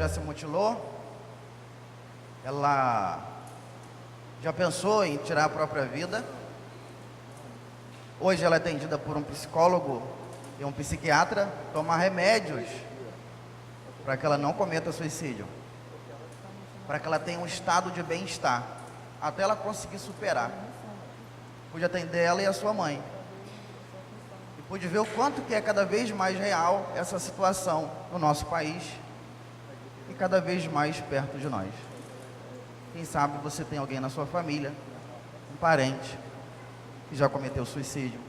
já se mutilou? Ela já pensou em tirar a própria vida? Hoje ela é atendida por um psicólogo e um psiquiatra, toma remédios para que ela não cometa suicídio, para que ela tenha um estado de bem-estar, até ela conseguir superar. Pude atender ela e a sua mãe, e pude ver o quanto que é cada vez mais real essa situação no nosso país, e cada vez mais perto de nós. Quem sabe você tem alguém na sua família, um parente, que já cometeu suicídio.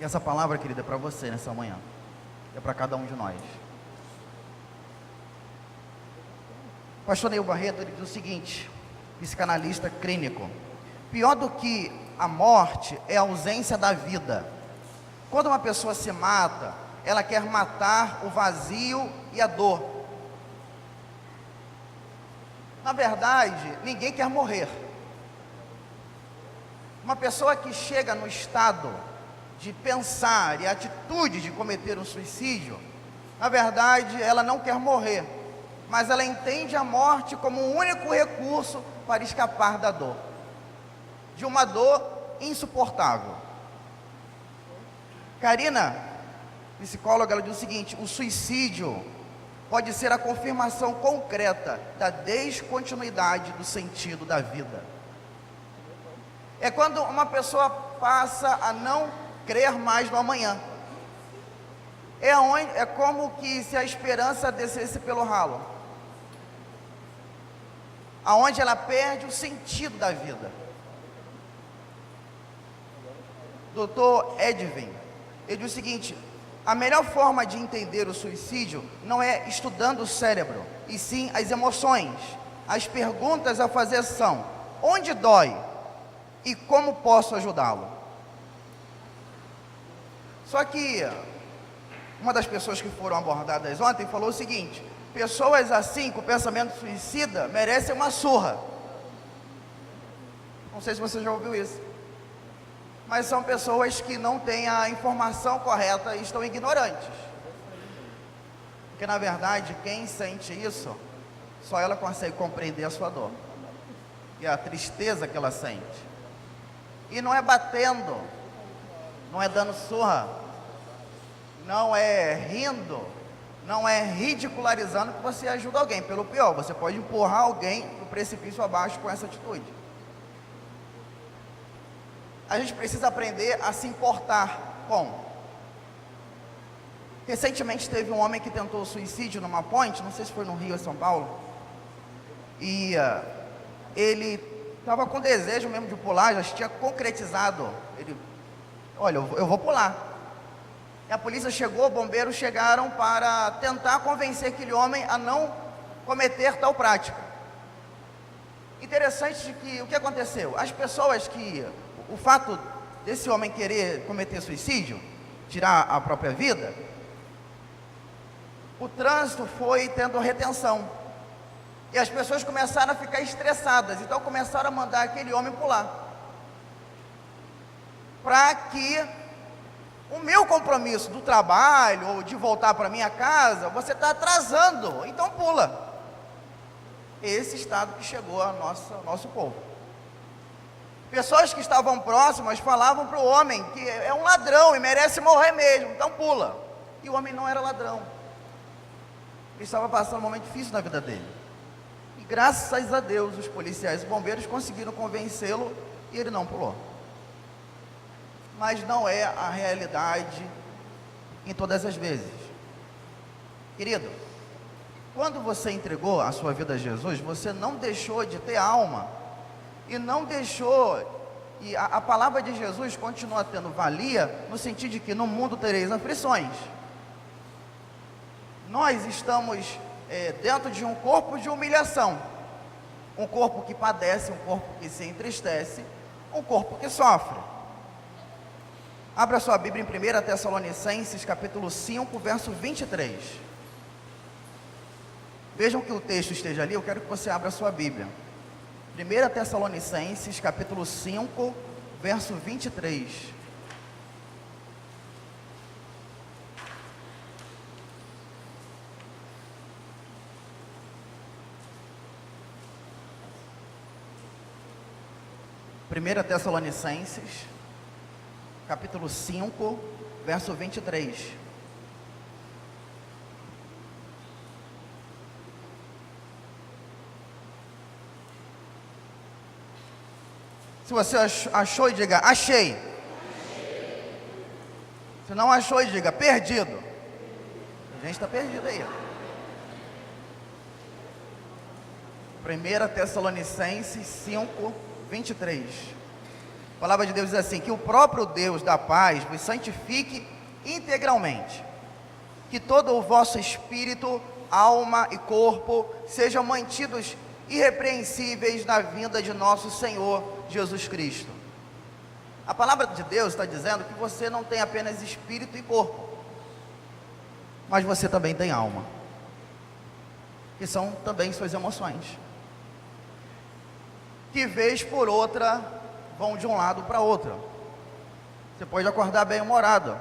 E essa palavra, querida, é para você nessa manhã, é para cada um de nós. O pastor Neil Barreto, ele diz o seguinte, psicanalista clínico: pior do que a morte é a ausência da vida. Quando uma pessoa se mata, ela quer matar o vazio e a dor. Na verdade, ninguém quer morrer. Uma pessoa que chega no estado de pensar e atitude de cometer um suicídio, na verdade, ela não quer morrer, mas ela entende a morte como um único recurso para escapar da dor, de uma dor insuportável. Karina, psicóloga, ela diz o seguinte: o suicídio pode ser a confirmação concreta da descontinuidade do sentido da vida. É quando uma pessoa passa a não crer mais no amanhã. É como que se a esperança descesse pelo ralo, aonde ela perde o sentido da vida. Dr. Edwin, ele diz o seguinte: a melhor forma de entender o suicídio não é estudando o cérebro, e sim as emoções. As perguntas a fazer são: onde dói e como posso ajudá-lo? Só que uma das pessoas que foram abordadas ontem falou o seguinte: pessoas assim, com pensamento suicida, merecem uma surra. Não sei se você já ouviu isso, mas são pessoas que não têm a informação correta e estão ignorantes. Porque na verdade, quem sente isso, só ela consegue compreender a sua dor e a tristeza que ela sente. E não é batendo, não é dando surra, não é rindo, não é ridicularizando que você ajuda alguém. Pelo pior, você pode empurrar alguém no precipício abaixo com essa atitude. A gente precisa aprender a se importar com. Recentemente teve um homem que tentou suicídio numa ponte, não sei se foi no Rio ou São Paulo, e ele estava com desejo mesmo de pular, já tinha concretizado. Ele: olha, eu vou pular. E a polícia chegou, bombeiros chegaram para tentar convencer aquele homem a não cometer tal prática. Interessante que o que aconteceu? As pessoas que, o fato desse homem querer cometer suicídio, tirar a própria vida, o trânsito foi tendo retenção. E as pessoas começaram a ficar estressadas, então começaram a mandar aquele homem pular, para que o meu compromisso do trabalho, ou de voltar para minha casa, você está atrasando, então pula. Esse estado que chegou ao nosso povo. Pessoas que estavam próximas falavam para o homem que é um ladrão e merece morrer mesmo, então pula. E o homem não era ladrão, ele estava passando um momento difícil na vida dele. E graças a Deus, os policiais e bombeiros conseguiram convencê-lo e ele não pulou. Mas não é a realidade em todas as vezes. Querido, quando você entregou a sua vida a Jesus, você não deixou de ter alma, e não deixou, e a palavra de Jesus continua tendo valia, no sentido de que no mundo tereis aflições. Nós estamos dentro de um corpo de humilhação, um corpo que padece, um corpo que se entristece, um corpo que sofre. Abra sua Bíblia em 1 Tessalonicenses, capítulo 5, verso 23. Vejam que o texto esteja ali, eu quero que você abra sua Bíblia. 1 Tessalonicenses, capítulo 5, verso 23. 1 Tessalonicenses, capítulo 5, verso 23. Se você achou, diga, achei. Se não achou, diga, perdido. A gente está perdido aí. 1 Tessalonicenses 5, 23. A palavra de Deus diz assim: que o próprio Deus da paz vos santifique integralmente, que todo o vosso espírito, alma e corpo sejam mantidos irrepreensíveis na vinda de nosso Senhor Jesus Cristo. A palavra de Deus está dizendo que você não tem apenas espírito e corpo, mas você também tem alma, que são também suas emoções, que vez por outra vão de um lado para outro. Você pode acordar bem-humorado,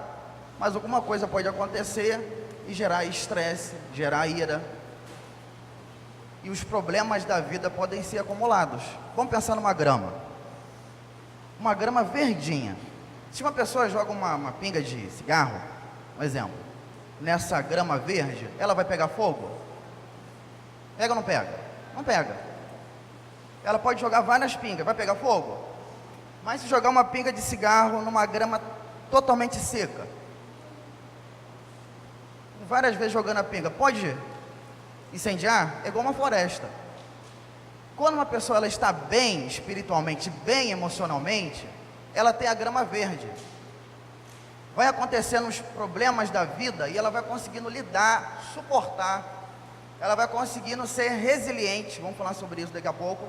mas alguma coisa pode acontecer e gerar estresse, gerar ira, e os problemas da vida podem ser acumulados. Vamos pensar numa grama verdinha. Se uma pessoa joga uma pinga de cigarro, um exemplo, nessa grama verde, ela vai pegar fogo? Pega ou não pega? Não pega. Ela pode jogar várias pingas, vai pegar fogo? Mas se jogar uma pinga de cigarro numa grama totalmente seca, várias vezes jogando a pinga, pode incendiar? É igual uma floresta. Quando uma pessoa ela está bem espiritualmente, bem emocionalmente, ela tem a grama verde. Vai acontecendo os problemas da vida e ela vai conseguindo lidar, suportar, ela vai conseguindo ser resiliente. Vamos falar sobre isso daqui a pouco.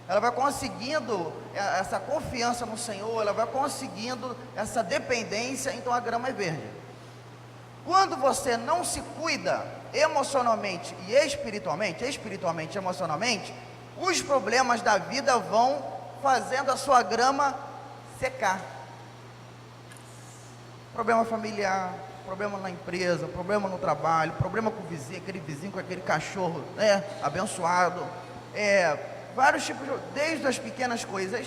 Ela vai conseguindo essa confiança no Senhor, ela vai conseguindo essa dependência, então a grama é verde. Quando você não se cuida emocionalmente e espiritualmente e emocionalmente, os problemas da vida vão fazendo a sua grama secar. Problema familiar, problema na empresa, problema no trabalho, problema com o vizinho, aquele vizinho com aquele cachorro, abençoado, vários tipos, desde as pequenas coisas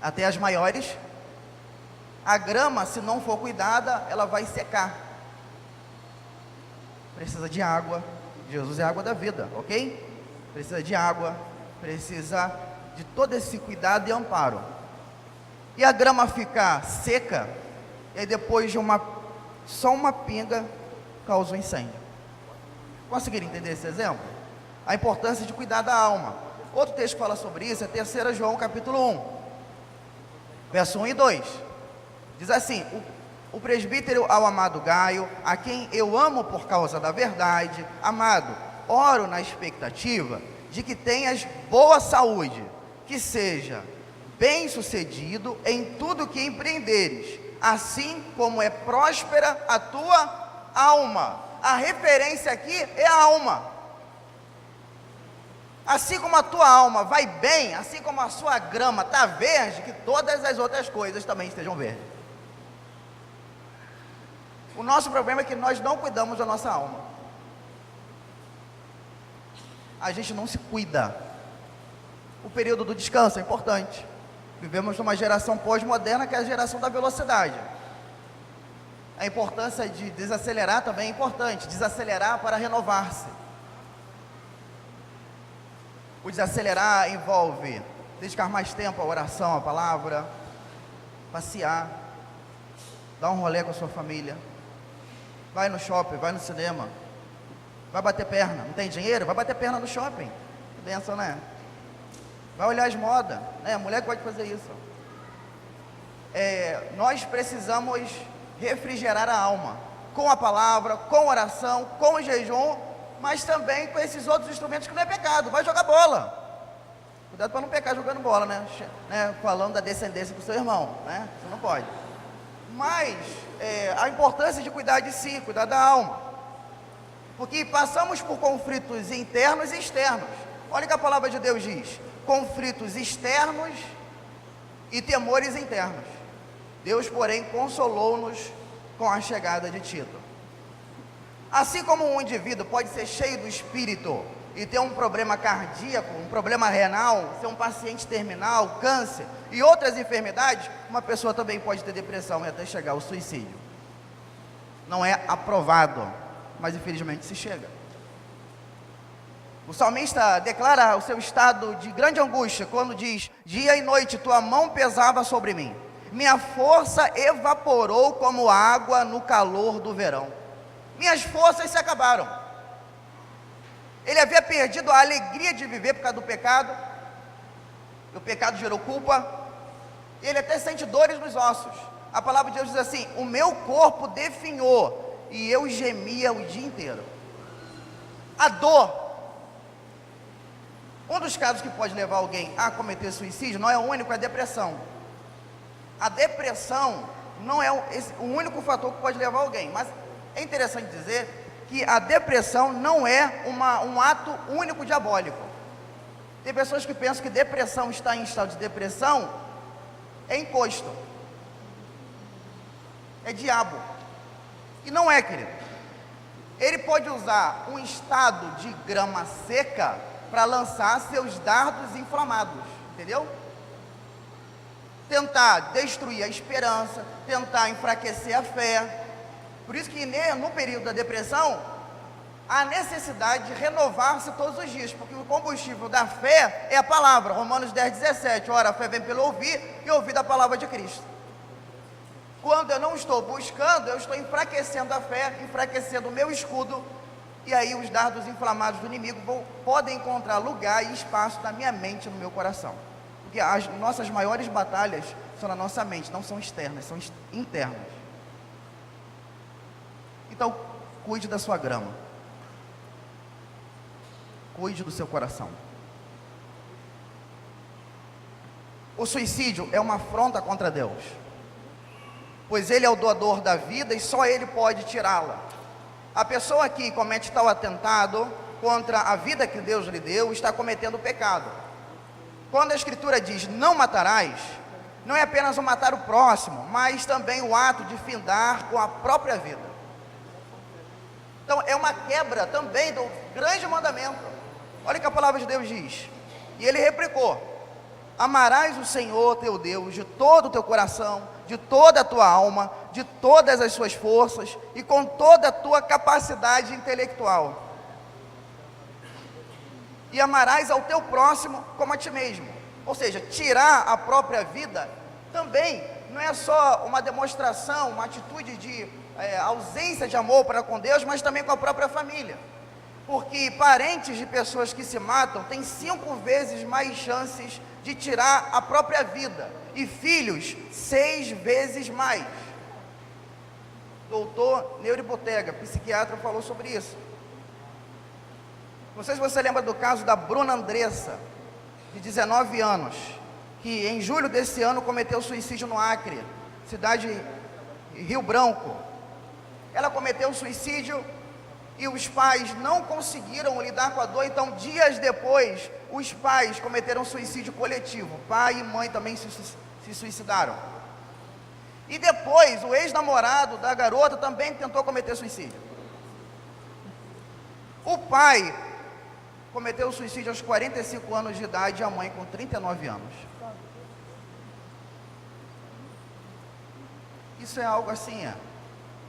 até as maiores. A grama, se não for cuidada, ela vai secar. Precisa de água. Jesus é a água da vida, ok? Precisa de água, precisa de todo esse cuidado e amparo. E a grama ficar seca, e aí depois de só uma pinga causa um incêndio. Conseguiram entender esse exemplo? A importância de cuidar da alma. Outro texto que fala sobre isso é 3 João capítulo 1, verso 1 e 2. Diz assim: o presbítero ao amado Gaio, a quem eu amo por causa da verdade, amado, oro na expectativa de que tenhas boa saúde, que seja bem sucedido em tudo que empreenderes, assim como é próspera a tua alma. A referência aqui é a alma. Assim como a tua alma vai bem, assim como a sua grama está verde, que todas as outras coisas também estejam verdes. O nosso problema é que nós não cuidamos da nossa alma. A gente não se cuida. O período do descanso é importante. Vivemos numa geração pós-moderna que é a geração da velocidade. A importância de desacelerar também é importante. Desacelerar para renovar-se. O desacelerar envolve dedicar mais tempo à oração, à palavra, passear, dar um rolê com a sua família, vai no shopping, vai no cinema, vai bater perna. Não tem dinheiro? Vai bater perna no shopping. Que benção, né? Vai olhar as modas, né? A mulher pode fazer isso. Nós precisamos refrigerar a alma com a palavra, com oração, com o jejum, mas também com esses outros instrumentos que não é pecado. Vai jogar bola. Cuidado para não pecar jogando bola, né? Falando da descendência do seu irmão, né? Você não pode. Mas a importância de cuidar de si, cuidar da alma. Porque passamos por conflitos internos e externos. Olha o que a palavra de Deus diz: conflitos externos e temores internos. Deus, porém, consolou-nos com a chegada de Tito. Assim como um indivíduo pode ser cheio do Espírito e ter um problema cardíaco, um problema renal, ser um paciente terminal, câncer e outras enfermidades, uma pessoa também pode ter depressão e até chegar ao suicídio. Não é aprovado, mas infelizmente se chega. O salmista declara o seu estado de grande angústia quando diz: dia e noite tua mão pesava sobre mim, minha força evaporou como água no calor do verão. Minhas forças se acabaram. Ele havia perdido a alegria de viver por causa do pecado, e o pecado gerou culpa, e ele até sente dores nos ossos. A palavra de Deus diz assim: o meu corpo definhou, e eu gemia o dia inteiro. A dor, um dos casos que pode levar alguém a cometer suicídio, não é o único, é a depressão. A depressão não é o único fator que pode levar alguém, mas é interessante dizer que a depressão não é um ato único diabólico. Tem pessoas que pensam que depressão, está em estado de depressão, é encosto, é diabo, e não é, querido. Ele pode usar um estado de grama seca para lançar seus dardos inflamados, entendeu? Tentar destruir a esperança, tentar enfraquecer a fé. Por isso que no período da depressão, há necessidade de renovar-se todos os dias, porque o combustível da fé é a palavra. Romanos 10:17, ora, a fé vem pelo ouvir, e ouvir da palavra de Cristo. Quando eu não estou buscando, eu estou enfraquecendo a fé, enfraquecendo o meu escudo, e aí os dardos inflamados do inimigo podem encontrar lugar e espaço na minha mente, no meu coração. Porque as nossas maiores batalhas são na nossa mente, não são externas, são internas. Então, cuide da sua grama. Cuide do seu coração. O suicídio é uma afronta contra Deus, pois Ele é o doador da vida e só Ele pode tirá-la. A pessoa que comete tal atentado contra a vida que Deus lhe deu está cometendo pecado. Quando a Escritura diz não matarás, não é apenas o matar o próximo, mas também o ato de findar com a própria vida. Então é uma quebra também do grande mandamento. Olha o que a palavra de Deus diz. E ele replicou: amarás o Senhor teu Deus de todo o teu coração, de toda a tua alma, de todas as suas forças e com toda a tua capacidade intelectual. E amarás ao teu próximo como a ti mesmo. Ou seja, tirar a própria vida também não é só uma demonstração, uma atitude de ausência de amor para com Deus, mas também com a própria família. Porque parentes de pessoas que se matam têm 5 vezes mais chances de tirar a própria vida, e filhos 6 vezes mais. Doutor Neuri Botega, psiquiatra, falou sobre isso. Não sei se você lembra do caso da Bruna Andressa, de 19 anos, que em julho desse ano cometeu suicídio no Acre, cidade Rio Branco. Ela cometeu suicídio e os pais não conseguiram lidar com a dor, então dias depois, os pais cometeram suicídio coletivo, pai e mãe também se suicidaram. E depois, o ex-namorado da garota também tentou cometer suicídio. O pai cometeu suicídio aos 45 anos de idade e a mãe com 39 anos. Isso é algo assim,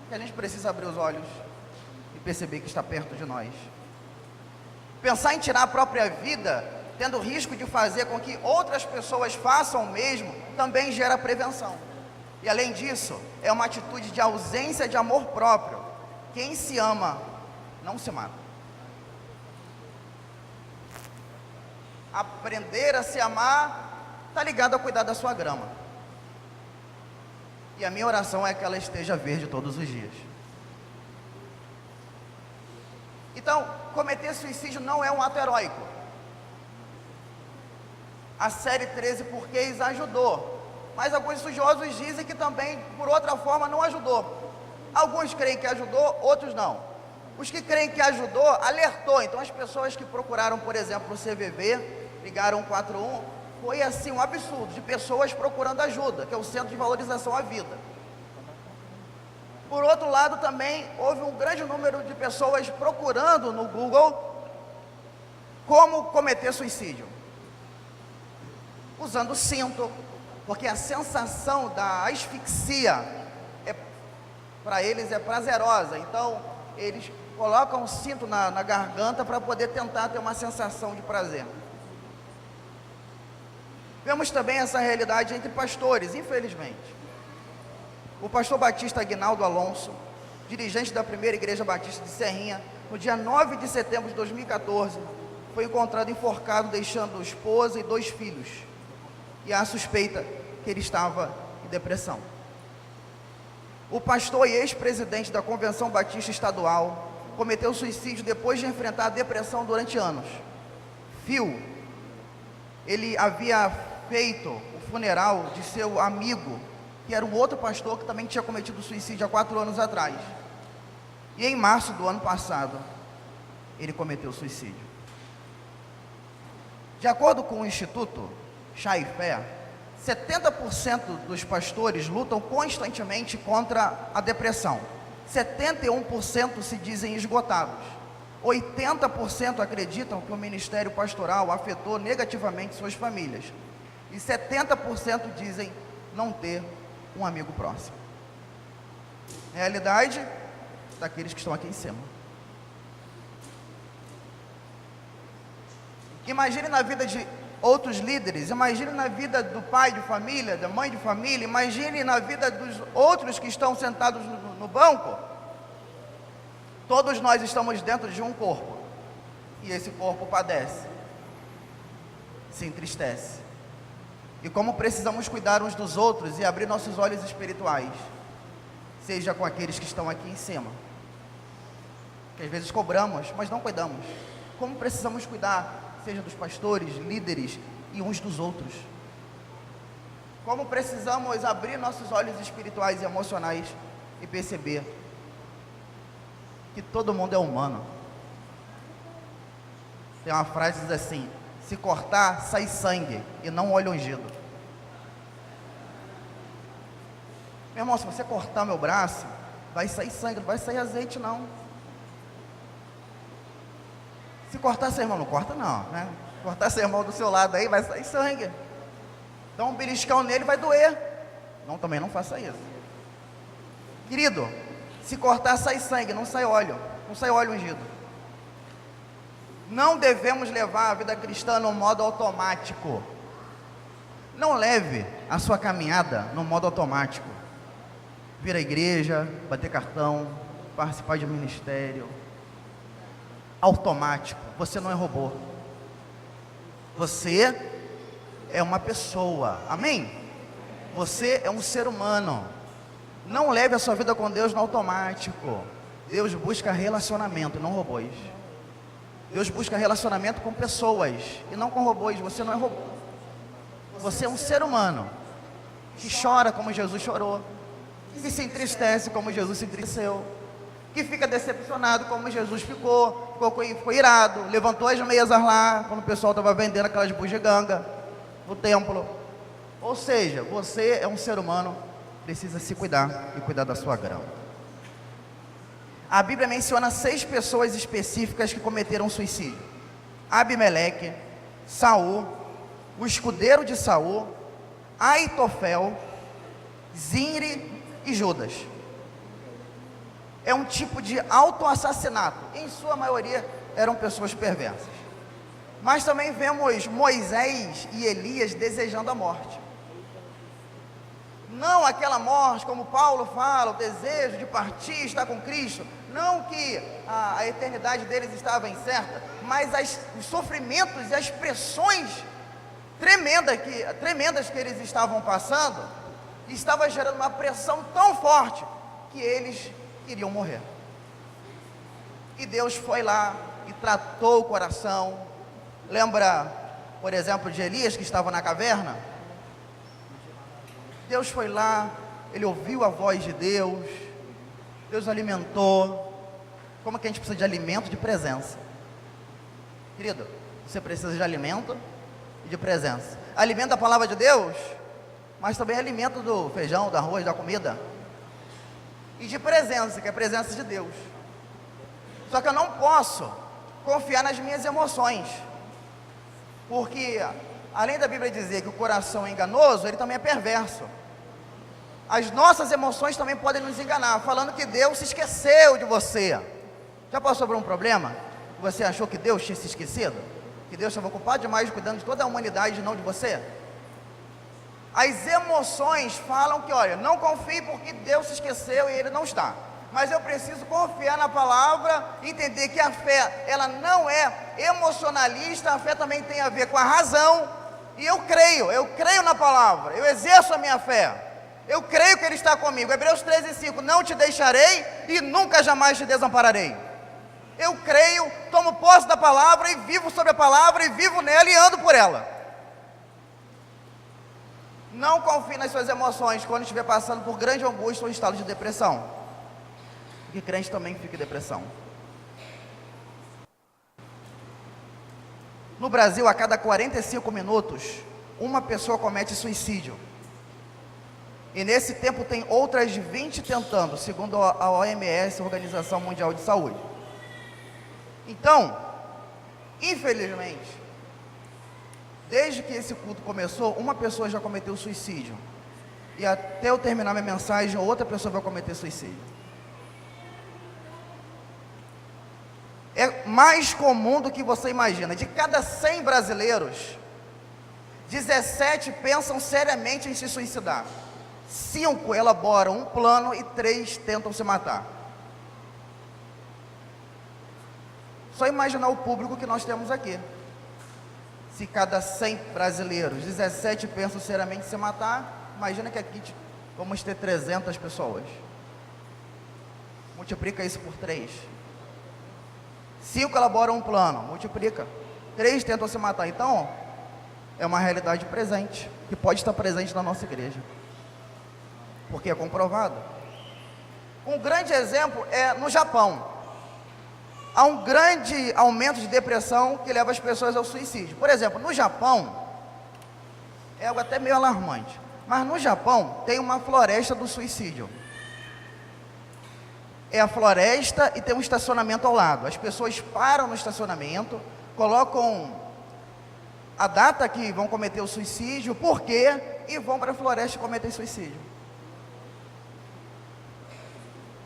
que a gente precisa abrir os olhos e perceber que está perto de nós. Pensar em tirar a própria vida, tendo risco de fazer com que outras pessoas façam o mesmo, também gera prevenção. E além disso, é uma atitude de ausência de amor próprio. Quem se ama, não se mata. Aprender a se amar está ligado a cuidar da sua grama. E a minha oração é que ela esteja verde todos os dias. Então, cometer suicídio não é um ato heróico. A série 13 Porquês ajudou, mas alguns estudiosos dizem que também, por outra forma, não ajudou. Alguns creem que ajudou, outros não. Os que creem que ajudou, alertou. Então as pessoas que procuraram, por exemplo, o CVV, ligaram 141, foi assim um absurdo, de pessoas procurando ajuda, que é o Centro de Valorização à Vida. Por outro lado também, houve um grande número de pessoas procurando no Google Como cometer suicídio? Usando cinto, porque a sensação da asfixia para eles é prazerosa. Então, eles colocam o cinto na garganta para poder tentar ter uma sensação de prazer. Vemos também essa realidade entre pastores, infelizmente. O pastor Batista Aguinaldo Alonso, dirigente da primeira igreja batista de Serrinha, no dia 9 de setembro de 2014, foi encontrado enforcado, deixando esposa e 2 filhos. E há suspeita que ele estava em depressão. O pastor e ex-presidente da Convenção Batista Estadual cometeu suicídio depois de enfrentar a depressão durante anos. Phil, ele havia feito o funeral de seu amigo, que era um outro pastor que também tinha cometido suicídio há 4 anos atrás. E em março do ano passado, ele cometeu suicídio. De acordo com o Instituto Chá e Fé, 70% dos pastores lutam constantemente contra a depressão. 71% se dizem esgotados. 80% acreditam que o ministério pastoral afetou negativamente suas famílias. E 70% dizem não ter um amigo próximo. Realidade daqueles que estão aqui em cima. Imagine na vida de outros líderes, imagine na vida do pai de família, da mãe de família, imagine na vida dos outros que estão sentados no banco. Todos nós estamos dentro de um corpo, e esse corpo padece, se entristece. E como precisamos cuidar uns dos outros e abrir nossos olhos espirituais, seja com aqueles que estão aqui em cima, que às vezes cobramos, mas não cuidamos. Como precisamos cuidar, seja dos pastores, líderes e uns dos outros. Como precisamos abrir nossos olhos espirituais e emocionais e perceber que todo mundo é humano. Tem uma frase que diz assim: se cortar, sai sangue e não óleo ungido. Meu irmão, se você cortar meu braço, vai sair sangue, não vai sair azeite não. Se cortar seu irmão, não corta não, né? Cortar seu irmão do seu lado aí, vai sair sangue. Então um beliscão nele vai doer. Não, também não faça isso. Querido, se cortar sai sangue, não sai óleo ungido. Não devemos levar a vida cristã no modo automático. Não leve a sua caminhada no modo automático. Vir à igreja, bater cartão, participar de ministério. Automático. Você não é robô. Você é uma pessoa. Amém? Você é um ser humano. Não leve a sua vida com Deus no automático. Deus busca relacionamento, não robôs. Deus busca relacionamento com pessoas e não com robôs. Você não é robô. Você é um ser humano que chora como Jesus chorou, que se como Jesus se entristeceu, que fica decepcionado como Jesus ficou irado, levantou as mesas lá, quando o pessoal estava vendendo aquelas bugigangas no templo. Ou seja, você é um ser humano, precisa se cuidar e cuidar da sua grama. A Bíblia menciona 6 pessoas específicas que cometeram suicídio: Abimeleque, Saul, o escudeiro de Saul, Aitofel, Zinri e Judas. É um tipo de autoassassinato. Em sua maioria eram pessoas perversas. Mas também vemos Moisés e Elias desejando a morte. Não aquela morte, como Paulo fala, o desejo de partir, estar com Cristo. Não que a eternidade deles estava incerta, mas os sofrimentos e as pressões tremendas que eles estavam passando, estava gerando uma pressão tão forte que eles queriam morrer. E Deus foi lá e tratou o coração. Lembra, por exemplo, de Elias que estava na caverna? Deus foi lá, ele ouviu a voz de Deus, Deus alimentou. Como que a gente precisa de alimento? De presença. Querido, você precisa de alimento e de presença. Alimento da palavra de Deus, mas também alimento do feijão, do arroz, da comida. E de presença, que é a presença de Deus. Só que eu não posso confiar nas minhas emoções. Porque, além da Bíblia dizer que o coração é enganoso, ele também é perverso. As nossas emoções também podem nos enganar, falando que Deus se esqueceu de você. Já passou por um problema? Você achou que Deus tinha se esquecido? Que Deus estava ocupado demais cuidando de toda a humanidade e não de você? As emoções falam que, olha, não confie porque Deus se esqueceu e Ele não está. Mas eu preciso confiar na palavra, entender que a fé, ela não é emocionalista, a fé também tem a ver com a razão. E eu creio na palavra, eu exerço a minha fé. Eu creio que Ele está comigo. Hebreus 13:5, não te deixarei e nunca jamais te desampararei. Eu creio, tomo posse da palavra e vivo sobre a palavra e vivo nela e ando por ela. Não confie nas suas emoções quando estiver passando por grande angústia ou estado de depressão. Porque crente também fica em depressão. No Brasil, a cada 45 minutos, uma pessoa comete suicídio. E nesse tempo tem outras 20 tentando, segundo a OMS, Organização Mundial de Saúde. Então, infelizmente, desde que esse culto começou, uma pessoa já cometeu suicídio. E até eu terminar minha mensagem, outra pessoa vai cometer suicídio. É mais comum do que você imagina. De cada 100 brasileiros, 17 pensam seriamente em se suicidar. 5 elaboram um plano e 3 tentam se matar. Só imaginar o público que nós temos aqui. Se cada 100 brasileiros, 17 pensam seriamente em se matar, imagina que aqui vamos ter 300 pessoas. Multiplica isso por 3. 5 elaboram um plano, multiplica. 3 tentam se matar. Então, é uma realidade presente, que pode estar presente na nossa igreja. Porque é comprovado. Um grande exemplo é no Japão. Há um grande aumento de depressão que leva as pessoas ao suicídio. Por exemplo, no Japão, é algo até meio alarmante, mas no Japão tem uma floresta do suicídio. É a floresta e tem um estacionamento ao lado. As pessoas param no estacionamento, colocam a data que vão cometer o suicídio, por quê, e vão para a floresta cometer suicídio.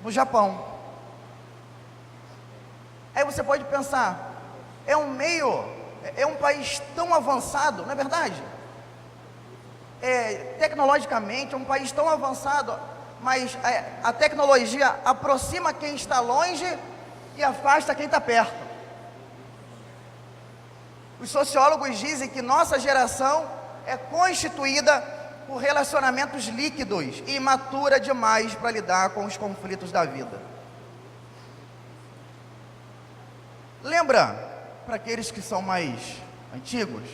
No Japão. Aí você pode pensar, é um país tão avançado, não é verdade? Tecnologicamente é um país tão avançado, mas a tecnologia aproxima quem está longe e afasta quem está perto. Os sociólogos dizem que nossa geração é constituída por relacionamentos líquidos e imatura demais para lidar com os conflitos da vida. Lembra, para aqueles que são mais antigos,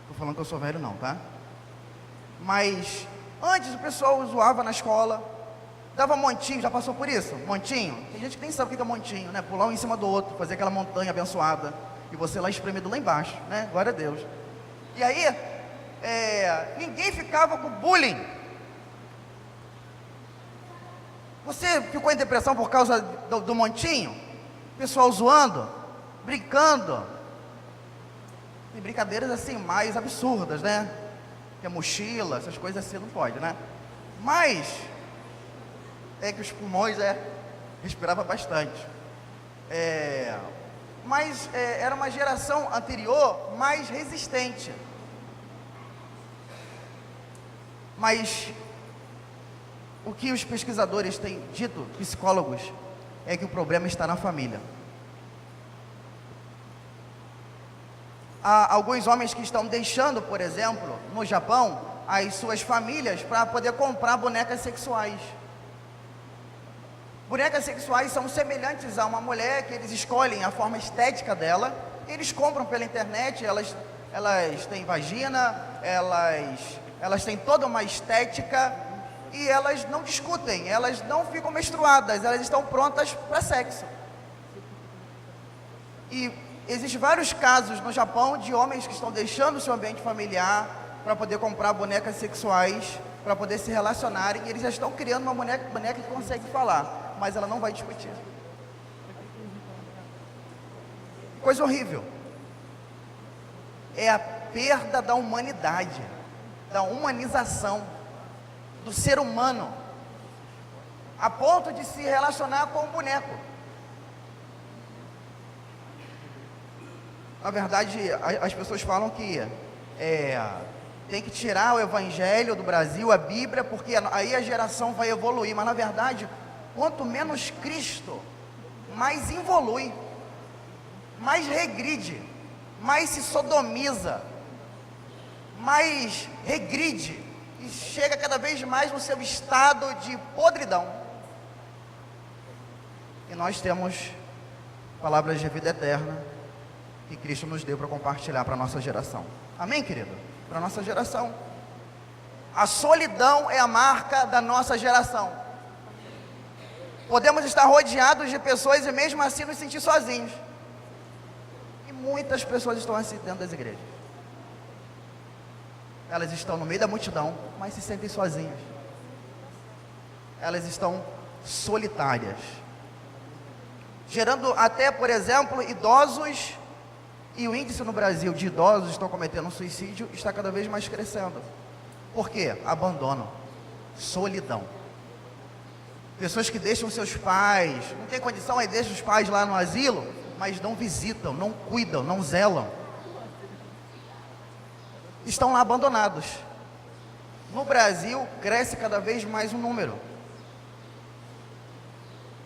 estou falando que eu sou velho não, tá? Mas antes o pessoal zoava na escola, dava montinho, já passou por isso? Montinho? Tem gente que nem sabe o que é montinho, né? Pular um em cima do outro, fazer aquela montanha abençoada, e você lá espremido lá embaixo, né? Glória a Deus. E aí, ninguém ficava com bullying. Você ficou em depressão por causa do montinho? Pessoal zoando, brincando. Tem brincadeiras assim mais absurdas, né? Que é mochila, essas coisas assim não pode, né? Mas que os pulmões respirava bastante. Mas era uma geração anterior mais resistente. Mas o que os pesquisadores têm dito, psicólogos, é que o problema está na família. Há alguns homens que estão deixando, por exemplo, no Japão, as suas famílias para poder comprar bonecas sexuais. Bonecas sexuais são semelhantes a uma mulher que eles escolhem a forma estética dela, eles compram pela internet, elas têm vagina, elas têm toda uma estética e elas não discutem, elas não ficam menstruadas, elas estão prontas para sexo. E existem vários casos no Japão de homens que estão deixando o seu ambiente familiar para poder comprar bonecas sexuais, para poder se relacionarem, e eles já estão criando uma boneca que consegue falar, mas ela não vai discutir. Coisa horrível. é a perda da humanidade, da humanização do ser humano, a ponto de se relacionar com um boneco. Na verdade, as pessoas falam que tem que tirar o evangelho do Brasil, a Bíblia, porque aí a geração vai evoluir. Mas na verdade, quanto menos Cristo, mais evolui, mais regride, mais se sodomiza, mais regride e chega cada vez mais no seu estado de podridão. E nós temos palavras de vida eterna que Cristo nos deu para compartilhar para a nossa geração. Amém, querido? Para a nossa geração. A solidão é a marca da nossa geração. Podemos estar rodeados de pessoas e mesmo assim nos sentir sozinhos. E muitas pessoas estão assim dentro das igrejas. Elas estão no meio da multidão, mas se sentem sozinhas. Elas estão solitárias. Gerando até, por exemplo, idosos. E o índice no Brasil de idosos que estão cometendo suicídio está cada vez mais crescendo. Por quê? Abandono, solidão. Pessoas que deixam seus pais, não tem condição, aí deixam os pais lá no asilo, mas não visitam, não cuidam, não zelam. Estão lá abandonados. No Brasil, cresce cada vez mais um número.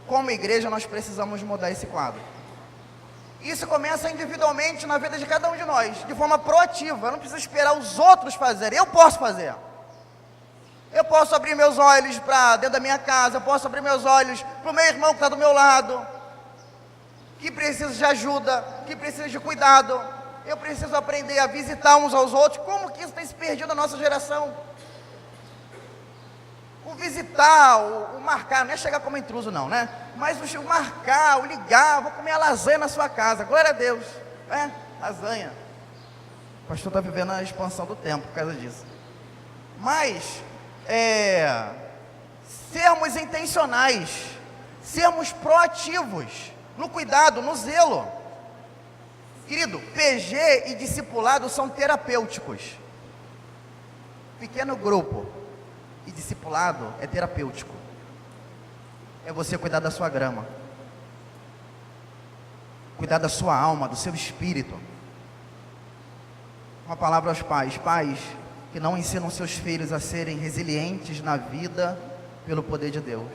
Como igreja, nós precisamos mudar esse quadro. Isso começa individualmente na vida de cada um de nós, de forma proativa. Eu não preciso esperar os outros fazerem, eu posso fazer. Eu posso abrir meus olhos para dentro da minha casa, eu posso abrir meus olhos para o meu irmão que está do meu lado, que precisa de ajuda, que precisa de cuidado. Eu preciso aprender a visitar uns aos outros. Como que isso tem se perdido na nossa geração? O visitar, o marcar, não é chegar como intruso não, né? Mas o marcar, o ligar, vou comer a lasanha na sua casa, glória a Deus, né? Lasanha. O pastor está vivendo a expansão do tempo por causa disso. Mas, sermos intencionais, sermos proativos, no cuidado, no zelo. Querido, PG e discipulado são terapêuticos. Pequeno grupo e discipulado é terapêutico. É você cuidar da sua grama, cuidar da sua alma, do seu espírito. Uma palavra aos pais: pais que não ensinam seus filhos a serem resilientes na vida pelo poder de Deus.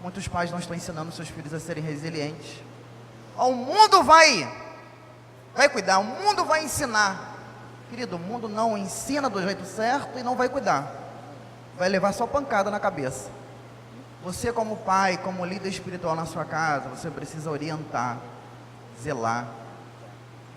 Muitos pais não estão ensinando seus filhos a serem resilientes. O mundo vai cuidar, o mundo vai ensinar. Querido, o mundo não ensina do jeito certo e não vai cuidar. Vai levar só pancada na cabeça. Você como pai, como líder espiritual na sua casa, você precisa orientar, zelar,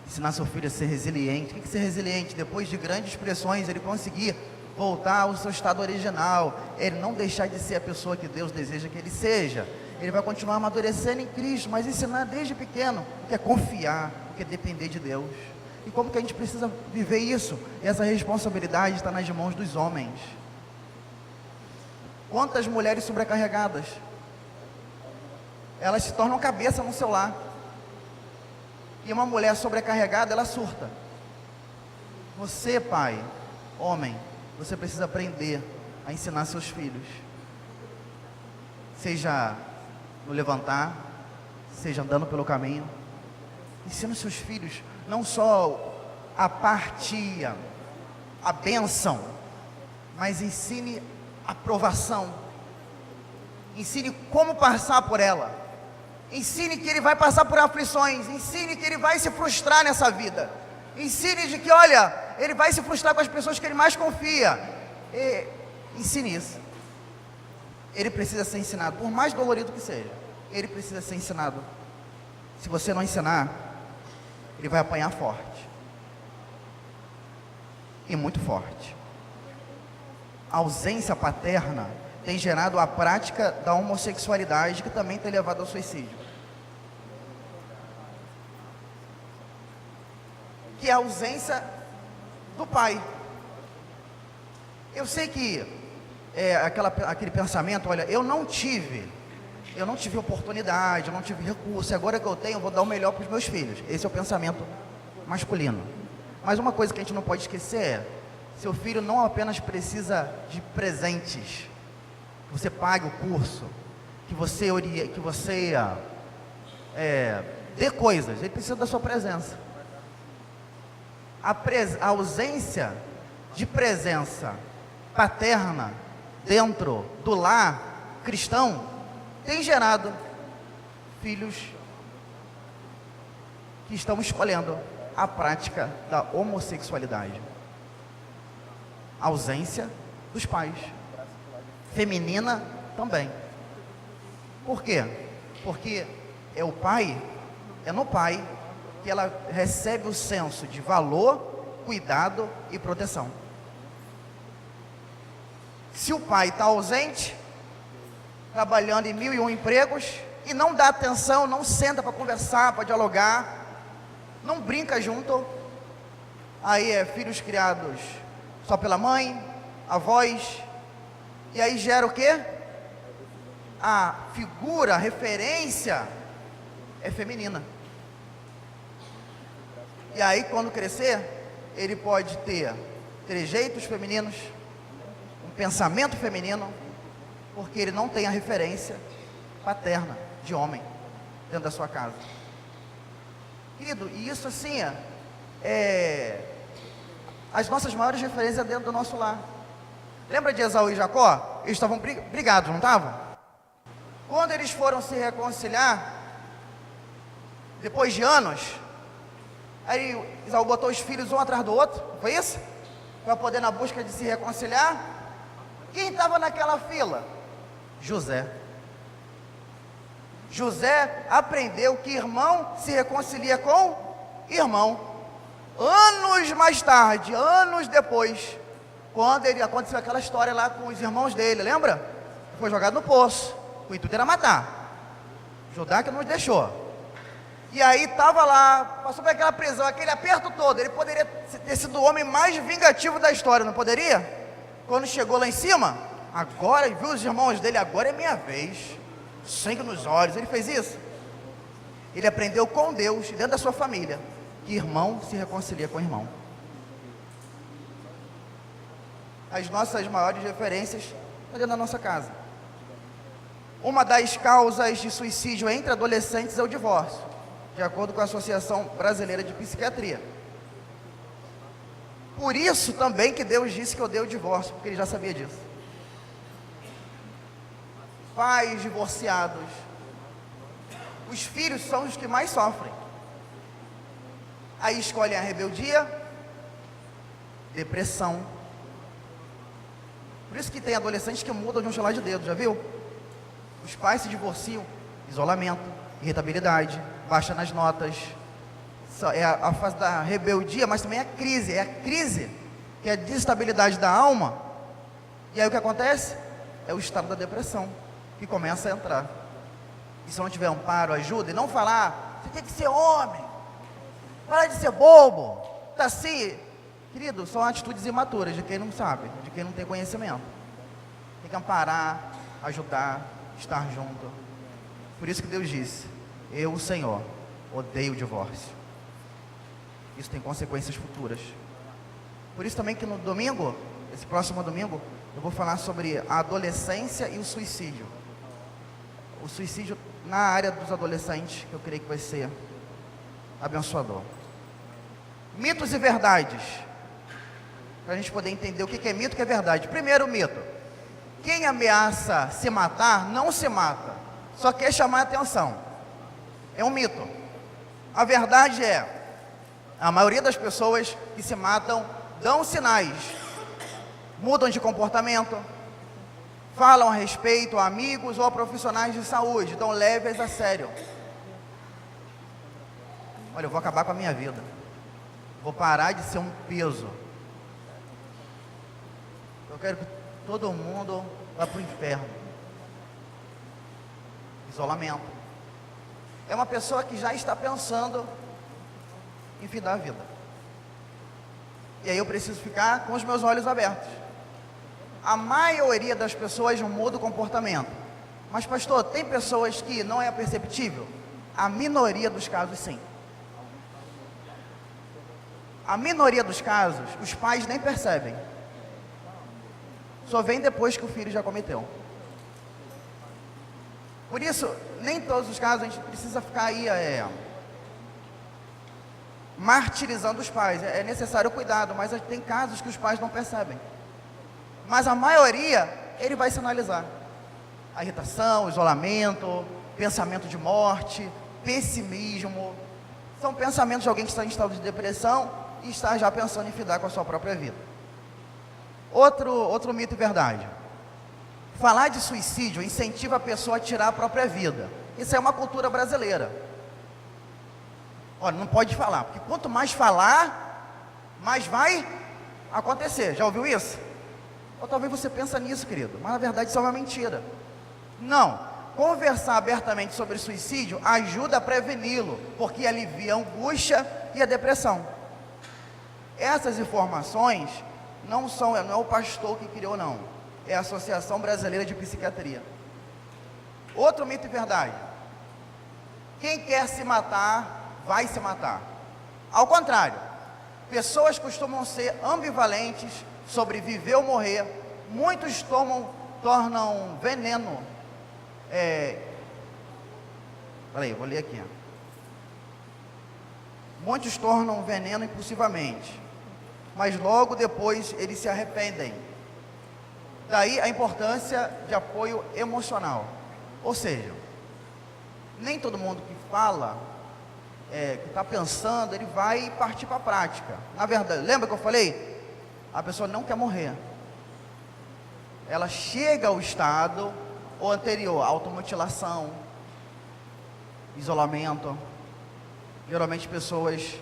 ensinar seu filho a ser resiliente. O que é ser resiliente? Depois de grandes pressões, ele conseguir voltar ao seu estado original, ele não deixar de ser a pessoa que Deus deseja que ele seja. Ele vai continuar amadurecendo em Cristo, mas ensinar desde pequeno o que é confiar, o que é depender de Deus. E como que a gente precisa viver isso? Essa responsabilidade está nas mãos dos homens. Quantas mulheres sobrecarregadas, elas se tornam cabeça no seu lar. E uma mulher sobrecarregada, ela surta. Você, pai, homem, você precisa aprender a ensinar seus filhos. Seja no levantar, seja andando pelo caminho. Ensina os seus filhos, não só a partilha, a bênção, mas ensine a provação. Ensine como passar por ela. Ensine que ele vai passar por aflições. Ensine que ele vai se frustrar nessa vida. Ensine de que, olha, ele vai se frustrar com as pessoas que ele mais confia. Ensine isso. Ele precisa ser ensinado, por mais dolorido que seja. Ele precisa ser ensinado. Se você não ensinar, ele vai apanhar forte. E muito forte. A ausência paterna tem gerado a prática da homossexualidade, que também tem levado ao suicídio. Que é a ausência do pai. Eu sei que aquele pensamento, olha, eu não tive oportunidade, eu não tive recurso, agora que eu tenho, eu vou dar o melhor para os meus filhos. Esse é o pensamento masculino. Mas uma coisa que a gente não pode esquecer é, seu filho não apenas precisa de presentes, que você pague o curso, que você dê coisas, ele precisa da sua presença. A ausência de presença paterna dentro do lar cristão tem gerado filhos que estão escolhendo a prática da homossexualidade. A ausência dos pais, feminina também. Por quê? Porque é no pai que ela recebe o senso de valor, cuidado e proteção. Se o pai está ausente, trabalhando em 1001 empregos, e não dá atenção, não senta para conversar, para dialogar, não brinca junto, aí filhos criados só pela mãe, avós, e aí gera o quê? A figura, a referência é feminina. E aí quando crescer, ele pode ter trejeitos femininos, um pensamento feminino, porque ele não tem a referência paterna de homem dentro da sua casa. Querido, e isso assim as nossas maiores referências dentro do nosso lar. Lembra de Esaú e Jacó? Eles estavam brigados, não estavam? Quando eles foram se reconciliar, depois de anos, aí Esaú botou os filhos um atrás do outro, foi isso? Para poder na busca de se reconciliar. Quem estava naquela fila? José. José aprendeu que irmão se reconcilia com irmão. Anos mais tarde, anos depois, quando aconteceu aquela história lá com os irmãos dele, lembra? Foi jogado no poço, o intuito era matar. Judá que não os deixou. E aí estava lá, passou por aquela prisão, aquele aperto todo. Ele poderia ter sido o homem mais vingativo da história, não poderia? Quando chegou lá em cima, agora, viu os irmãos dele, agora é minha vez. Sangue nos olhos, ele fez isso. Ele aprendeu com Deus, dentro da sua família, que irmão se reconcilia com irmão. As nossas maiores referências estão dentro da nossa casa. Uma das causas de suicídio entre adolescentes é o divórcio, de acordo com a Associação Brasileira de Psiquiatria. Por isso também que Deus disse que eu dei o divórcio, porque ele já sabia disso. Pais divorciados, os filhos são os que mais sofrem. Aí escolhem a rebeldia, depressão. Por isso que tem adolescentes que mudam de um estalar de dedo, já viu? Os pais se divorciam, isolamento, irritabilidade, baixa nas notas. É a fase da rebeldia, mas também é a crise, que é a desestabilidade da alma. E aí o que acontece? É o estado da depressão, que começa a entrar. E se não tiver amparo, ajuda, e não falar, você tem que ser homem, para de ser bobo, tá assim. Querido, são atitudes imaturas de quem não sabe, de quem não tem conhecimento. Tem que amparar, ajudar, estar junto. Por isso que Deus disse, eu, o Senhor, odeio o divórcio. Isso tem consequências futuras. Por isso também que no domingo, esse próximo domingo, eu vou falar sobre a adolescência e o suicídio. O suicídio na área dos adolescentes, que eu creio que vai ser abençoador. Mitos e verdades, para a gente poder entender o que é mito e o que é verdade. Primeiro mito: quem ameaça se matar, não se mata, só quer chamar a atenção. É um mito. A verdade é, a maioria das pessoas que se matam dão sinais, mudam de comportamento, falam a respeito a amigos ou a profissionais de saúde, então leve-as a sério. Olha, eu vou acabar com a minha vida, vou parar de ser um peso, eu quero que todo mundo vá para o inferno. Isolamento. É uma pessoa que já está pensando em findar a vida. E aí eu preciso ficar com os meus olhos abertos. A maioria das pessoas não muda o comportamento. Mas pastor, tem pessoas que não é perceptível? A minoria dos casos sim. A minoria dos casos, os pais nem percebem. Só vem depois que o filho já cometeu. Por isso, nem todos os casos a gente precisa ficar aí martirizando os pais. É necessário cuidado, mas tem casos que os pais não percebem. Mas a maioria, ele vai sinalizar. A irritação, o isolamento, pensamento de morte, pessimismo. São pensamentos de alguém que está em estado de depressão e está já pensando em findar com a sua própria vida. Outro mito e verdade. Falar de suicídio incentiva a pessoa a tirar a própria vida. Isso é uma cultura brasileira. Olha, não pode falar, porque quanto mais falar, mais vai acontecer. Já ouviu isso? Ou talvez você pense nisso, querido, mas na verdade isso é uma mentira. Não, conversar abertamente sobre suicídio ajuda a preveni-lo, porque alivia a angústia e a depressão. Essas informações não é o pastor que criou, não. É a Associação Brasileira de Psiquiatria. Outro mito e verdade. Quem quer se matar, vai se matar. Ao contrário, pessoas costumam ser ambivalentes sobre viver ou morrer. Muitos tornam veneno. Peraí, vou ler aqui. Muitos tornam veneno impulsivamente, mas logo depois eles se arrependem. Daí a importância de apoio emocional. Ou seja, nem todo mundo que fala, que está pensando, ele vai partir para a prática. Na verdade, lembra que eu falei? A pessoa não quer morrer. Ela chega ao estado ou anterior, automutilação, isolamento. Geralmente pessoas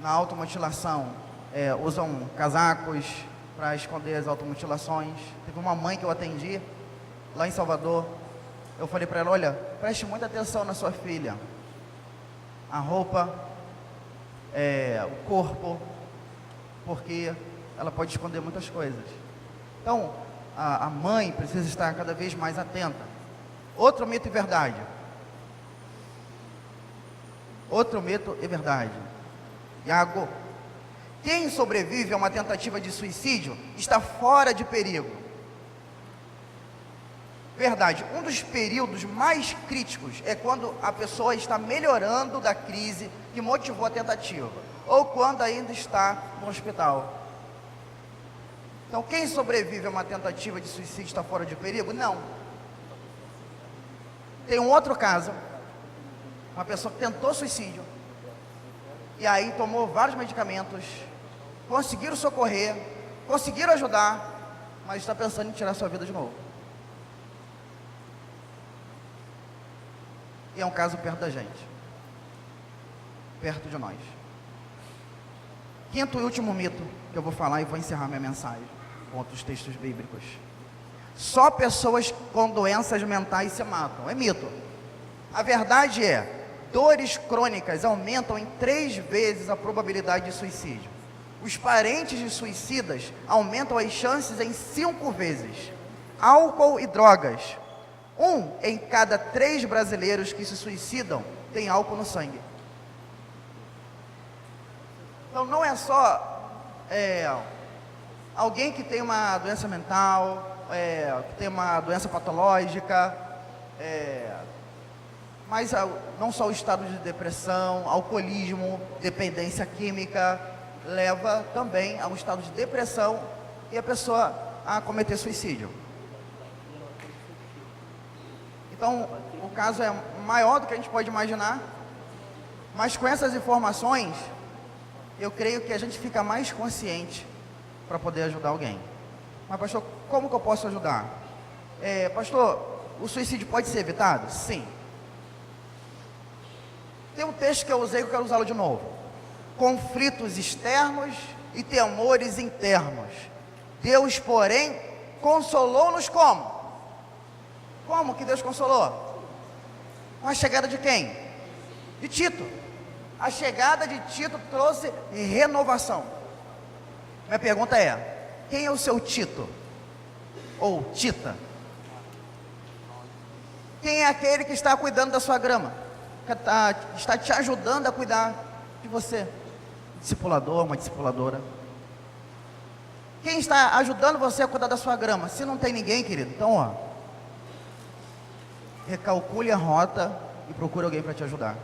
na automutilação usam casacos para esconder as automutilações. Teve uma mãe que eu atendi lá em Salvador. Eu falei para ela: olha, preste muita atenção na sua filha. A roupa, o corpo, porque ela pode esconder muitas coisas. Então, a mãe precisa estar cada vez mais atenta. Outro mito e verdade. Outro mito e verdade. Iago, quem sobrevive a uma tentativa de suicídio está fora de perigo. Verdade, um dos períodos mais críticos é quando a pessoa está melhorando da crise que motivou a tentativa, ou quando ainda está no hospital. Então, quem sobrevive a uma tentativa de suicídio está fora de perigo? Não. Tem um outro caso, uma pessoa que tentou suicídio, e aí tomou vários medicamentos, conseguiram socorrer, conseguiram ajudar, mas está pensando em tirar sua vida de novo. E é um caso perto da gente, perto de nós. Quinto e último mito que eu vou falar e vou encerrar minha mensagem com outros textos bíblicos. Só pessoas com doenças mentais se matam. É mito. A verdade é, dores crônicas aumentam em 3 vezes a probabilidade de suicídio. Os parentes de suicidas aumentam as chances em 5 vezes. Álcool e drogas. 1 em cada 3 brasileiros que se suicidam tem álcool no sangue. Então não é só alguém que tem uma doença mental, que tem uma doença patológica, mas não só o estado de depressão, alcoolismo, dependência química, leva também a um estado de depressão e a pessoa a cometer suicídio. Então, o caso é maior do que a gente pode imaginar, mas com essas informações, eu creio que a gente fica mais consciente para poder ajudar alguém. Mas, pastor, como que eu posso ajudar? Pastor, o suicídio pode ser evitado? Sim. Tem um texto que eu usei que eu quero usá-lo de novo. Conflitos externos e temores internos. Deus, porém, consolou-nos como? Como que Deus consolou? Com a chegada de quem? De Tito. A chegada de Tito trouxe renovação. Minha pergunta é: quem é o seu Tito? Ou Tita? Quem é aquele que está cuidando da sua grama? Que está te ajudando a cuidar de você, discipulador, uma discipuladora. Quem está ajudando você a cuidar da sua grama? Se não tem ninguém, querido, então, ó, recalcule a rota e procure alguém para te ajudar.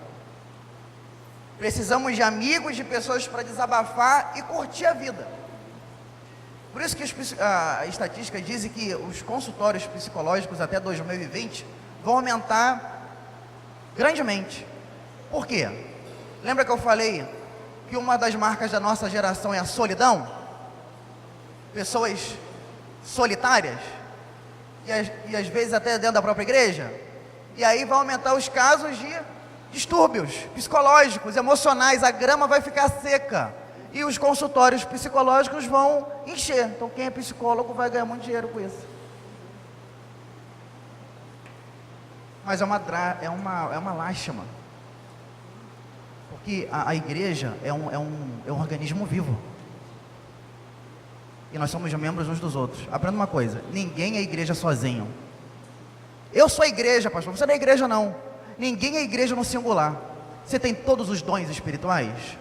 Precisamos de amigos, de pessoas para desabafar e curtir a vida. Por isso que as estatísticas dizem que os consultórios psicológicos até 2020 vão aumentar grandemente. Por quê? Lembra que eu falei que uma das marcas da nossa geração é a solidão? Pessoas solitárias, e às vezes até dentro da própria igreja. E aí vai aumentar os casos de distúrbios psicológicos, emocionais, a grama vai ficar seca. E os consultórios psicológicos vão encher. Então quem é psicólogo vai ganhar muito dinheiro com isso. Mas é uma lástima. Porque a igreja é um organismo vivo. E nós somos membros uns dos outros. Aprenda uma coisa, ninguém é igreja sozinho. Eu sou a igreja, pastor, você não é igreja não. Ninguém é igreja no singular. Você tem todos os dons espirituais?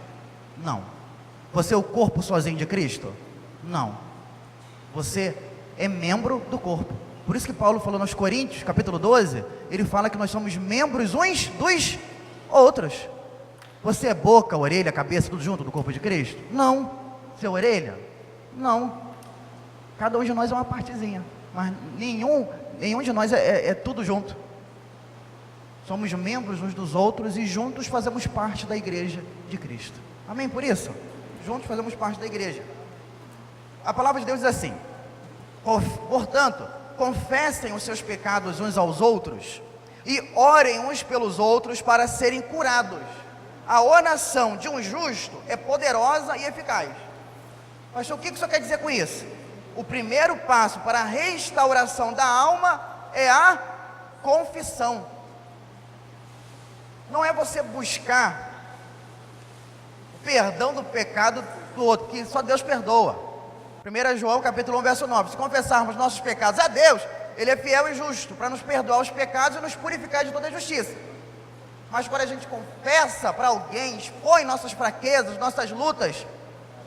Não. Você é o corpo sozinho de Cristo? Não. Você é membro do corpo. Por isso que Paulo falou nos Coríntios, capítulo 12, ele fala que nós somos membros uns dos outros. Você é boca, orelha, cabeça, tudo junto do corpo de Cristo? Não. Você é orelha? Não. Cada um de nós é uma partezinha, mas nenhum de nós é tudo junto. Somos membros uns dos outros e juntos fazemos parte da igreja de Cristo. Amém por isso? Juntos fazemos parte da igreja. A palavra de Deus diz assim: portanto, confessem os seus pecados uns aos outros e orem uns pelos outros para serem curados. A oração de um justo é poderosa e eficaz. Pastor, o que isso quer dizer com isso? O primeiro passo para a restauração da alma é a confissão. Não é você buscar o perdão do pecado do outro, que só Deus perdoa. 1 João capítulo 1, verso 9. Se confessarmos nossos pecados a Deus, Ele é fiel e justo para nos perdoar os pecados e nos purificar de toda injustiça. Mas quando a gente confessa para alguém, expõe nossas fraquezas, nossas lutas,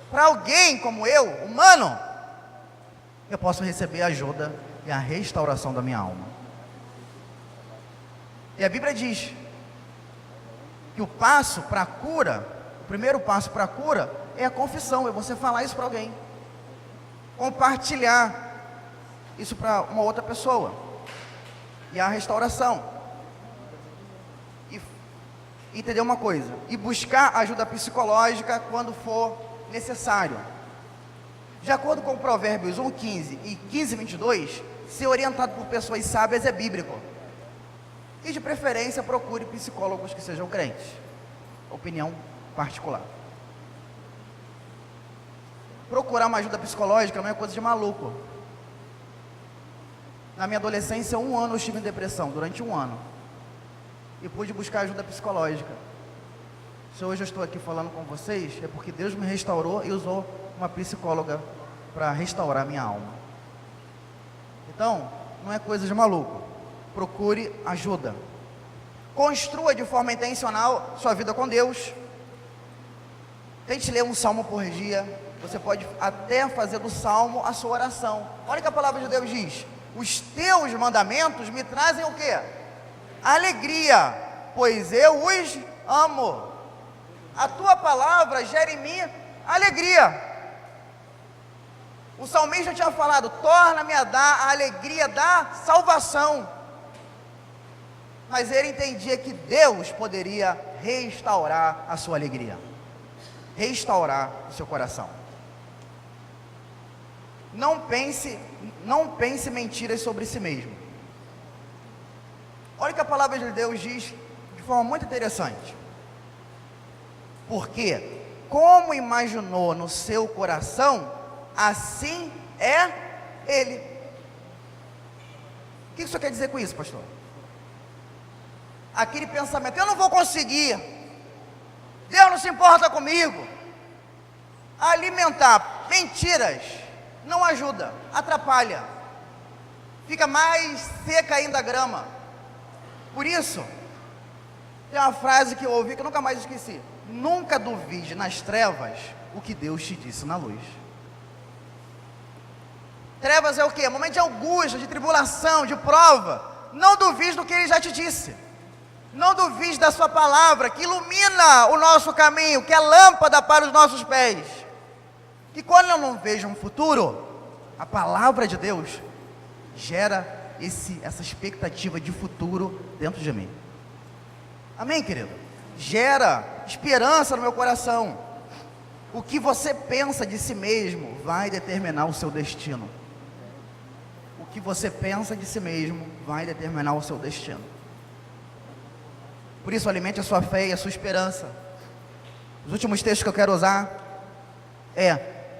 para alguém como eu, humano, eu posso receber a ajuda e a restauração da minha alma. E a Bíblia diz que o passo para a cura, o primeiro passo para a cura é a confissão, é você falar isso para alguém, compartilhar isso para uma outra pessoa, e a restauração. E entender uma coisa, e buscar ajuda psicológica quando for necessário. De acordo com Provérbios 1:15 e 15:22, ser orientado por pessoas sábias é bíblico. E de preferência procure psicólogos que sejam crentes. Opinião particular. Procurar uma ajuda psicológica não é coisa de maluco. Na minha adolescência, 1 ano eu estive em depressão, durante 1 ano. E pude buscar ajuda psicológica. Se hoje eu estou aqui falando com vocês, é porque Deus me restaurou e usou uma psicóloga para restaurar minha alma. Então, não é coisa de maluco. Procure ajuda. Construa de forma intencional sua vida com Deus. Tente ler um salmo por dia. Você pode até fazer do salmo a sua oração. Olha o que a palavra de Deus diz: os teus mandamentos me trazem o quê? Alegria, pois eu os amo. A tua palavra gera em mim alegria. O salmista tinha falado: torna-me a dar a alegria da salvação. Mas ele entendia que Deus poderia restaurar a sua alegria, restaurar o seu coração. Não pense mentiras sobre si mesmo. Olha o que a palavra de Deus diz de forma muito interessante. Porque como imaginou no seu coração, assim é ele. O que isso quer dizer com isso, pastor? Aquele pensamento: eu não vou conseguir, Deus não se importa comigo. Alimentar mentiras não ajuda, atrapalha, fica mais seca ainda a grama. Por isso, tem uma frase que eu ouvi que eu nunca mais esqueci: nunca duvide nas trevas o que Deus te disse na luz. Trevas é o quê? Momento de angústia, de tribulação, de prova. Não duvide do que Ele já te disse. Não duvide da sua palavra, que ilumina o nosso caminho, que é lâmpada para os nossos pés. Que quando eu não vejo um futuro, a palavra de Deus gera essa expectativa de futuro dentro de mim. Amém, querido? Gera esperança no meu coração. O que você pensa de si mesmo vai determinar o seu destino. O que você pensa de si mesmo vai determinar o seu destino. Por isso, alimente a sua fé e a sua esperança. Os últimos textos que eu quero usar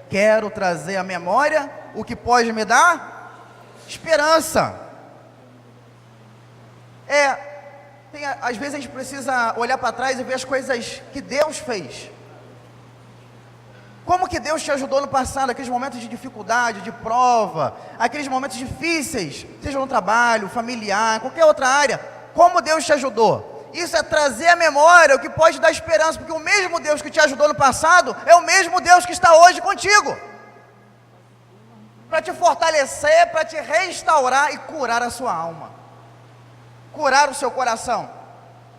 quero trazer à memória o que pode me dar esperança. Às vezes a gente precisa olhar para trás e ver as coisas que Deus fez. Como que Deus te ajudou no passado, aqueles momentos de dificuldade, de prova, aqueles momentos difíceis, seja no trabalho, familiar, qualquer outra área. Como Deus te ajudou? Isso é trazer à memória o que pode dar esperança, porque o mesmo Deus que te ajudou no passado é o mesmo Deus que está hoje contigo, para te fortalecer, para te restaurar e curar a sua alma, curar o seu coração.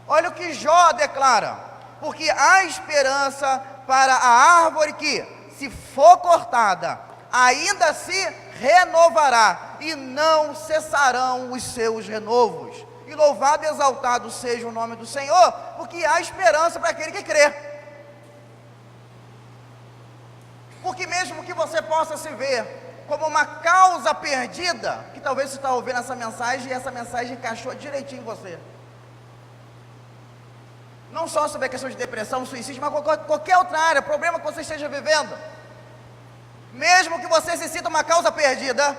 Olha o que Jó declara: porque há esperança para a árvore que, se for cortada, ainda se renovará, e não cessarão os seus renovos. E louvado e exaltado seja o nome do Senhor, porque há esperança para aquele que crê. Porque mesmo que você possa se ver como uma causa perdida, que talvez você está ouvindo essa mensagem e essa mensagem encaixou direitinho em você, não só sobre a questão de depressão, suicídio, mas qualquer outra área, problema que você esteja vivendo, mesmo que você se sinta uma causa perdida,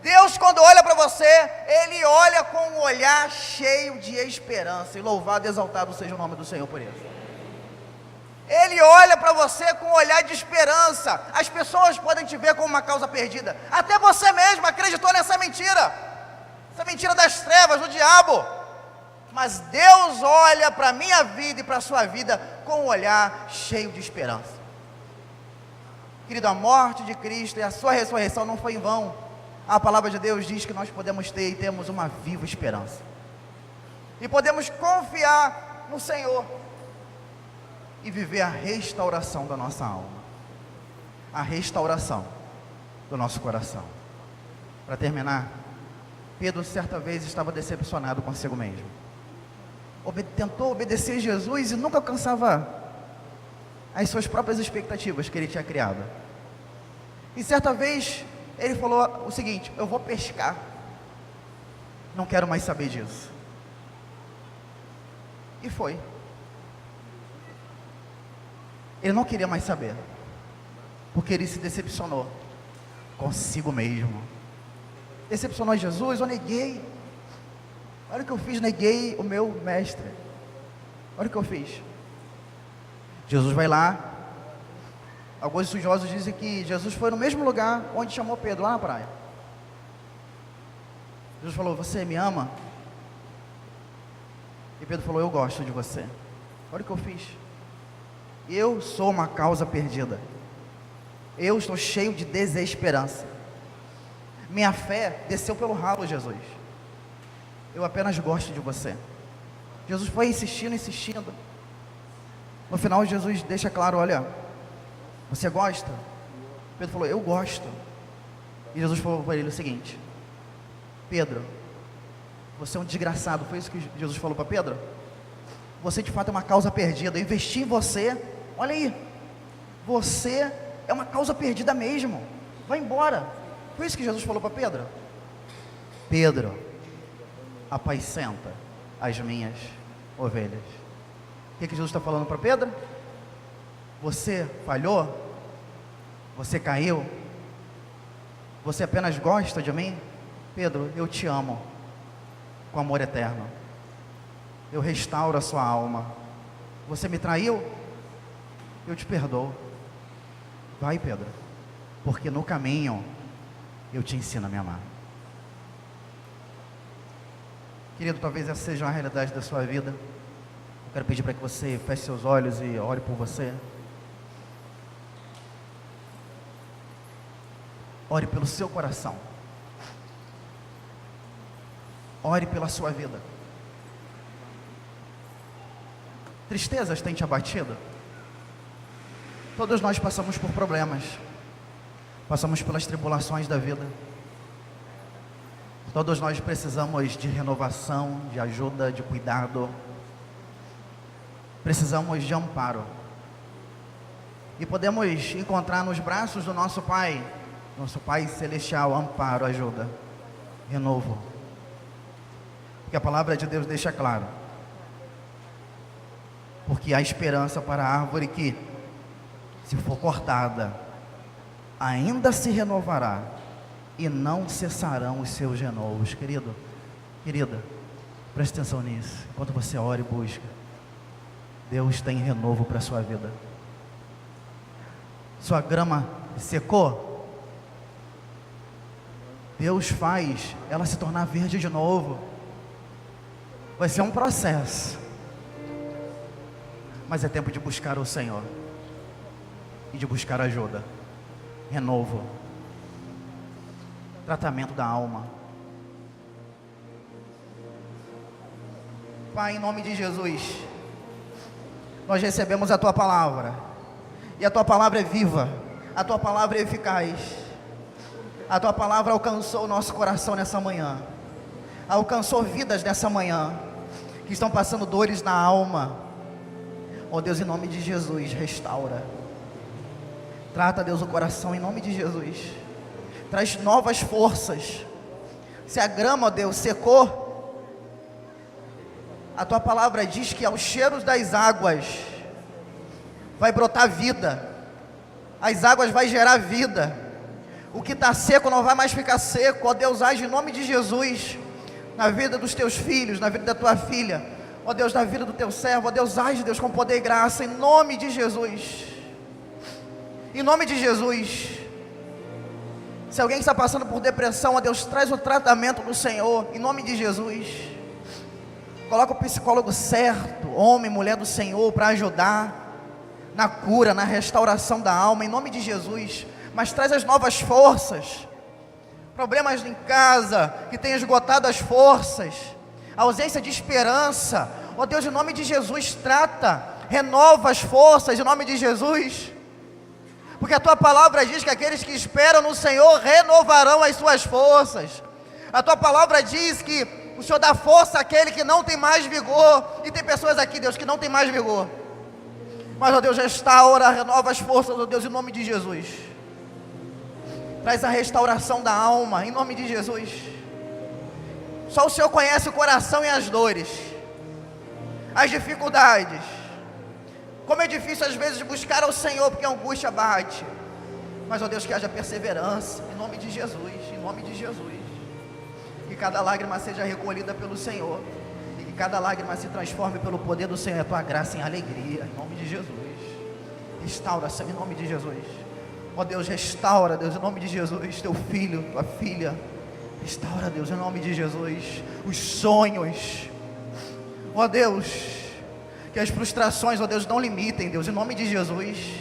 Deus, quando olha para você, Ele olha com um olhar cheio de esperança, e louvado e exaltado seja o nome do Senhor por isso. Ele olha para você com um olhar de esperança. As pessoas podem te ver como uma causa perdida, até você mesmo acreditou nessa mentira, essa mentira das trevas, do diabo. Mas Deus olha para a minha vida e para a sua vida com um olhar cheio de esperança. Querido, a morte de Cristo e a sua ressurreição não foi em vão. A palavra de Deus diz que nós podemos ter e temos uma viva esperança. E podemos confiar no Senhor e viver a restauração da nossa alma, a restauração do nosso coração. Para terminar, Pedro certa vez estava decepcionado consigo mesmo. Tentou obedecer Jesus e nunca alcançava as suas próprias expectativas que ele tinha criado. E certa vez ele falou o seguinte: eu vou pescar, não quero mais saber disso. E foi. Ele não queria mais saber, porque ele se decepcionou consigo mesmo. Decepcionou Jesus. Eu neguei. Olha o que eu fiz, neguei o meu mestre. Olha o que eu fiz. Jesus vai lá. Alguns estudiosos dizem que Jesus foi no mesmo lugar onde chamou Pedro, lá na praia. Jesus falou: você me ama? E Pedro falou: eu gosto de você. Olha o que eu fiz. Eu sou uma causa perdida. Eu estou cheio de desesperança. Minha fé desceu pelo ralo, Jesus. Eu apenas gosto de você. Jesus foi insistindo. No final, Jesus deixa claro: olha, você gosta? Pedro falou: eu gosto. E Jesus falou para ele o seguinte: Pedro, você é um desgraçado. Foi isso que Jesus falou para Pedro? Você de fato é uma causa perdida. Eu investi em você. Olha aí, você é uma causa perdida mesmo. Vai embora. Foi isso que Jesus falou para Pedro? Pedro, apacenta as minhas ovelhas. O que Jesus está falando para Pedro? Você falhou? Você caiu? Você apenas gosta de mim? Pedro, eu te amo com amor eterno. Eu restauro a sua alma. Você me traiu? Eu te perdoo. Vai, Pedro, porque no caminho eu te ensino a me amar. Querido, talvez essa seja uma realidade da sua vida. Quero pedir para que você feche seus olhos e ore por você. Ore pelo seu coração. Ore pela sua vida. Tristezas têm te abatido? Todos nós passamos por problemas. Passamos pelas tribulações da vida. Todos nós precisamos de renovação, de ajuda, de cuidado. Precisamos de amparo. E podemos encontrar nos braços do nosso Pai Celestial, amparo, ajuda, renovo. Porque a palavra de Deus deixa claro. Porque há esperança para a árvore que, se for cortada, ainda se renovará, e não cessarão os seus renovos. Querido, querida, preste atenção nisso. Enquanto você ora e busca, Deus tem renovo para a sua vida. Sua grama secou, Deus faz ela se tornar verde de novo. Vai ser um processo, mas é tempo de buscar o Senhor e de buscar ajuda, renovo, tratamento da alma. Pai, em nome de Jesus, nós recebemos a Tua palavra, e a Tua palavra é viva, a Tua palavra é eficaz. A Tua palavra alcançou o nosso coração nessa manhã, alcançou vidas nessa manhã, que estão passando dores na alma. Ó Deus, em nome de Jesus, restaura, trata, Deus, o coração, em nome de Jesus, traz novas forças. Se a grama, ó Deus, secou, a Tua palavra diz que aos cheiros das águas vai brotar vida, as águas vai gerar vida. O que está seco não vai mais ficar seco. Ó Deus, age em nome de Jesus na vida dos Teus filhos, na vida da Tua filha, ó Deus, na vida do Teu servo. Ó Deus, age, Deus, com poder e graça, em nome de Jesus, em nome de Jesus. Se alguém está passando por depressão, ó Deus, traz o tratamento do Senhor, em nome de Jesus. Coloca o psicólogo certo, homem, mulher do Senhor, para ajudar na cura, na restauração da alma, em nome de Jesus. Mas traz as novas forças. Problemas em casa que tem esgotado as forças, ausência de esperança, ó Deus, em nome de Jesus, trata, renova as forças, em nome de Jesus. Porque a Tua palavra diz que aqueles que esperam no Senhor renovarão as suas forças. A Tua palavra diz que o Senhor dá força àquele que não tem mais vigor. E tem pessoas aqui, Deus, que não tem mais vigor. Mas, ó Deus, restaura, renova as forças, ó Deus, em nome de Jesus. Traz a restauração da alma, em nome de Jesus. Só o Senhor conhece o coração e as dores, as dificuldades. Como é difícil às vezes buscar ao Senhor, porque a angústia bate. Mas, ó Deus, que haja perseverança, em nome de Jesus, em nome de Jesus. Que cada lágrima seja recolhida pelo Senhor, e que cada lágrima se transforme pelo poder do Senhor, a Tua graça em alegria, em nome de Jesus. Restaura, Senhor, em nome de Jesus. Ó Deus, restaura, Deus, em nome de Jesus, Teu filho, Tua filha. Restaura, Deus, em nome de Jesus, os sonhos. Ó Deus, que as frustrações, ó Deus, não limitem, Deus, em nome de Jesus.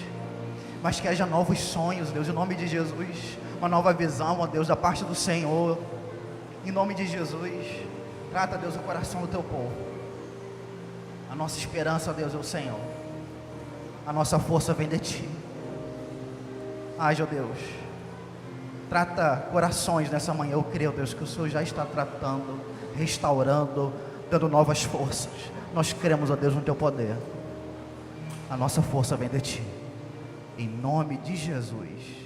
Mas que haja novos sonhos, Deus, em nome de Jesus. Uma nova visão, ó Deus, da parte do Senhor. Em nome de Jesus, trata, Deus, o coração do Teu povo. A nossa esperança, ó Deus, é o Senhor. A nossa força vem de Ti. Age, ó Deus. Trata corações nessa manhã. Eu creio, Deus, que o Senhor já está tratando, restaurando, dando novas forças. Nós cremos, ó Deus, no Teu poder. A nossa força vem de Ti. Em nome de Jesus.